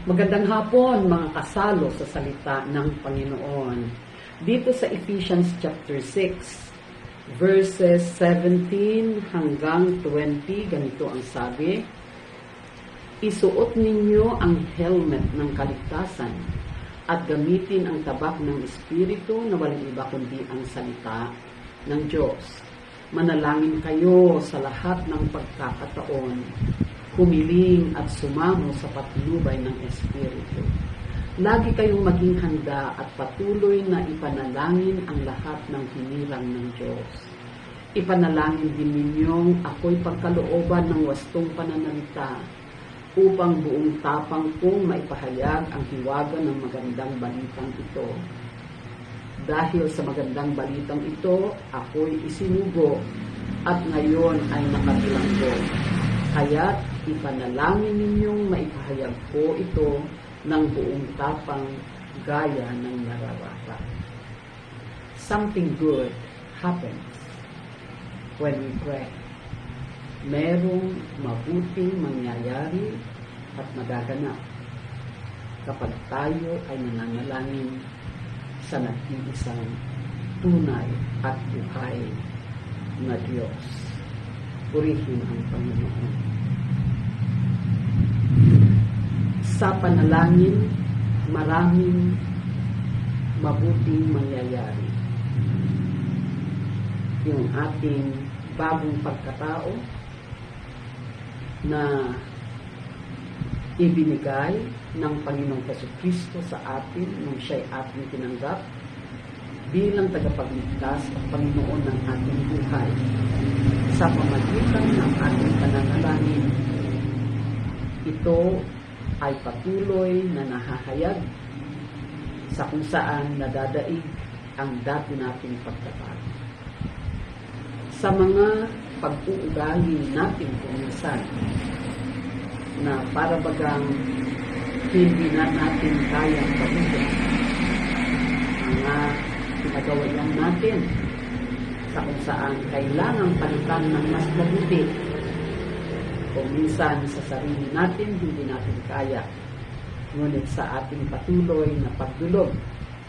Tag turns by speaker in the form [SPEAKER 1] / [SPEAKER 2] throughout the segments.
[SPEAKER 1] Magandang hapon mga kasalo sa salita ng Panginoon. Dito sa Ephesians chapter 6, verses 17 hanggang 20, ganito ang sabi, isuot ninyo ang helmet ng kaligtasan at gamitin ang tabak ng Espiritu na walang iba kundi ang salita ng Diyos. Manalangin kayo sa lahat ng pagkakataon, humiling at sumamo sa patnubay ng Espiritu. Lagi kayong maging handa at patuloy na ipanalangin ang lahat ng hinirang ng Diyos. Ipanalangin din ninyong ako'y pagkalooban ng wastong pananalita upang buong tapang kong maipahayag ang hiwaga ng magandang balitang ito. Dahil sa magandang balitang ito, ako'y isinugo at ngayon ay nakabilanggo. Kaya't ipanalangin ninyong maipahayag ko ito ng buong tapang gaya ng nararapat. Something good happens when we pray. Merong mabuting mangyayari at magaganap kapag tayo ay nananalangin sa nag-iisang tunay at buhay na Diyos. Purihin ang Panginoon. Sa panalangin, maraming mabuting mangyayari. Yung ating bagong pagkatao na ibinigay ng Panginoong Jesucristo sa atin nung siya'y ating tinanggap bilang tagapagligtas at Panginoon ng ating buhay. Sa pamagitan ng ating pananalangin, ito ay patuloy na nahahayag sa kung saan nadadaig ang dati nating pagkatao. Sa mga pag-uugali natin kuminsan na para bagang hindi na natin kayang patuloy mga pinagawayan natin sa kung saan kailangang palitan ng mas mabuti. Kung minsan sa sarili natin, hindi natin kaya. Ngunit sa ating patuloy na pagdulog,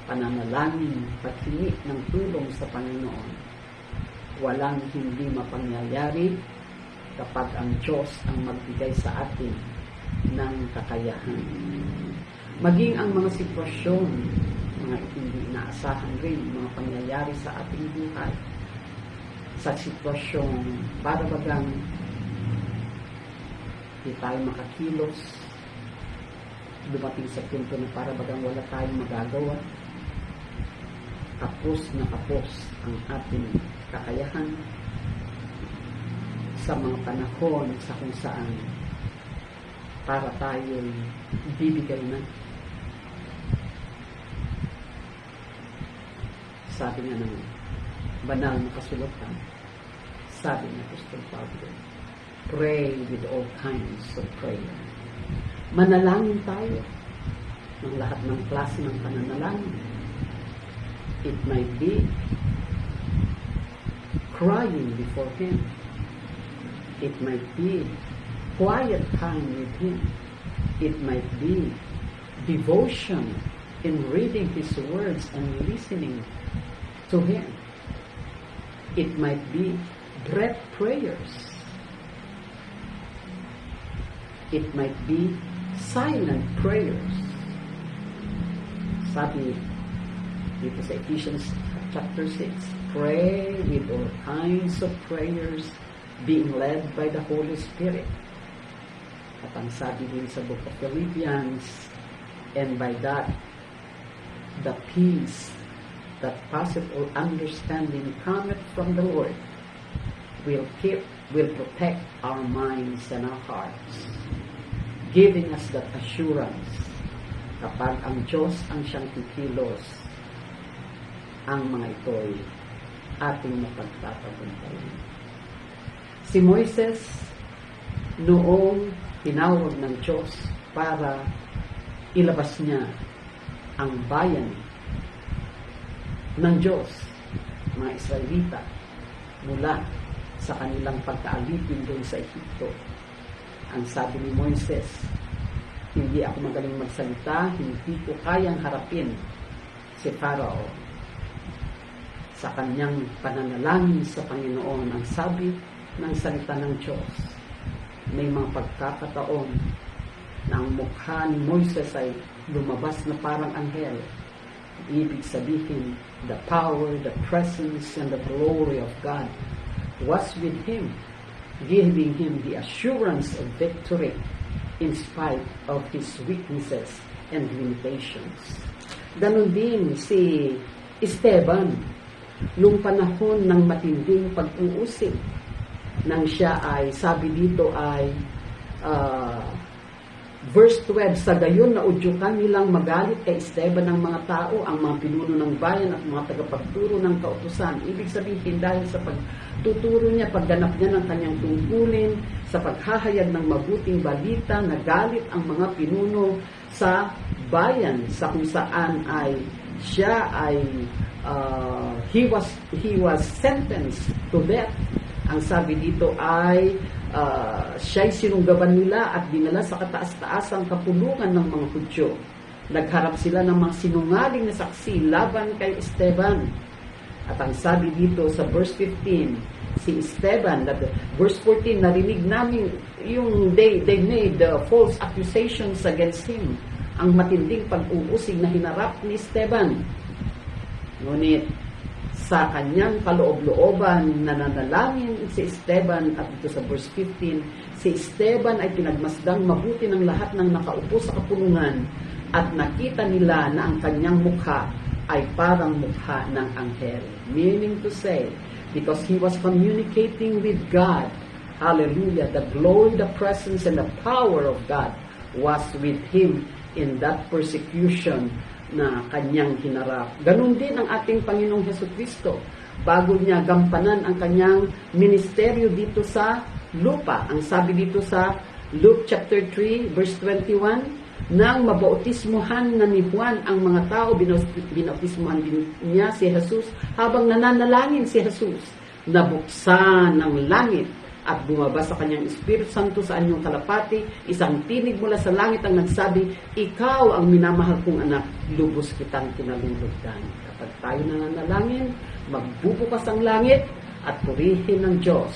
[SPEAKER 1] pananalangin, paghingi ng tulong sa Panginoon, walang hindi mapangyayari kapag ang Diyos ang magbigay sa atin ng kakayahan. Maging ang mga sitwasyon, mga hindi inaasahan rin, mga pangyayari sa ating buhay, sa sitwasyon para bagang hindi tayo makakilos, dumating sa punto na para bagang wala tayong magagawa, kapos na kapos ang ating kakayahan sa mga panahon sa kung saan para tayo'y bibigay na. Sabi nga ng banal na kasulatan, sabi ng Apostol Pablo, pray with all kinds of prayer. Manalangin tayo ng lahat ng klase ng pananalangin. It might be crying before Him. It might be quiet time with Him. It might be devotion in reading His words and listening to Him. It might be breath prayers. It might be silent prayers. Sabi dito sa Ephesians chapter 6, pray with all kinds of prayers being led by the Holy Spirit. At ang sabi din sa book of Philippians, and by that, the peace that passeth all understanding cometh from the Lord will protect our minds and our hearts, giving us that assurance kapag ang Diyos ang siyang kikilos, ang mga ito'y ating mapagtatagumpayan. Si Moises, noong tinawag ng Diyos para ilabas niya ang bayan ng Diyos, mga Israelita, mula sa kanilang pagkaalipin doon sa Ehipto. Ang sabi ni Moises, Hindi ako magaling magsalita, hindi ko kayang harapin si Pharaoh. Sa kanyang pananalangin sa Panginoon, ang sabi ng salita ng Diyos, may mga pagkakataon na ang mukha ni Moises ay lumabas na parang anghel. Ibig sabihin, the power, the presence, and the glory of God was with him, giving him the assurance of victory in spite of his weaknesses and limitations. Ganon din si Esteban, nung panahon ng matinding pag-uusig, nang siya ay, sabi dito ay, verse 12, sa gayon na udyukan nilang magalit kay Esteban ng mga tao, ang mga pinuno ng bayan at mga tagapagturo ng kautusan. Ibig sabihin, dahil sa pagtuturo niya, pagganap niya ng kanyang tungkulin, sa paghahayag ng mabuting balita, nagalit ang mga pinuno sa bayan, sa kung saan ay siya ay he was sentenced to death. Ang sabi dito ay siya'y sinunggaban nila at dinala sa kataas-taasang kapulungan ng mga Hudyo. Nagharap sila ng mga sinungaling na saksi laban kay Esteban. At ang sabi dito sa verse 15, si Esteban, verse 14, narinig namin yung they made false accusations against him. Ang matinding pag-uusig na hinarap ni Esteban. Ngunit, sa kanyang kaloob-looban, nananalangin si Esteban, at dito sa verse 15, si Esteban ay pinagmasdang mabuti ng lahat ng nakaupo sa kapulungan, at nakita nila na ang kanyang mukha ay parang mukha ng anghel. Meaning to say, because he was communicating with God, hallelujah, the glory, the presence, and the power of God was with him in that persecution na kanyang hinarap. Ganun din ang ating Panginoong Hesukristo. Bago niya gampanan ang kanyang ministeryo dito sa lupa. Ang sabi dito sa Luke chapter 3 verse 21, nang mabautismuhan na ni Juan ang mga tao, binautismuhan din niya si Jesus. Habang nananalangin si Jesus, nabuksan ng langit at bumaba sa kanyang Espiritu Santo sa anyong kalapati, isang tinig mula sa langit ang nagsabi, ikaw ang minamahal kong anak, lubos kitang kinalulugdan. Kapag tayo nananalangin, magbubukas ang langit at purihin ng Diyos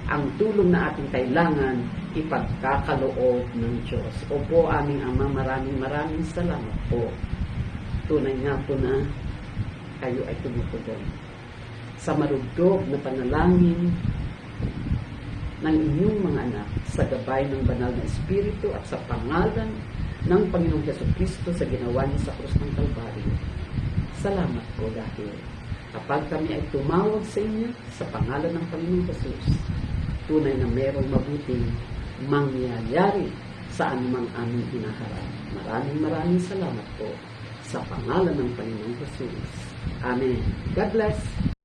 [SPEAKER 1] ang tulong na ating kailangan, ipagkakaloob ng Diyos. Opo, aming Ama, maraming salamat po. Tunay nga po na kayo ay tumutugon sa marugdog na panalangin ng inyong mga anak sa gabay ng banal na Espiritu at sa pangalan ng Panginoong Hesukristo sa ginawa niya sa krus ng Kalbaryo. Salamat po dahil kapag kami ay tumawag sa inyo sa pangalan ng Panginoong Jesus, tunay na merong mabuting mangyayari sa anumang aming hinaharap. Maraming salamat po sa pangalan ng Panginoong Jesus. Amen. God bless.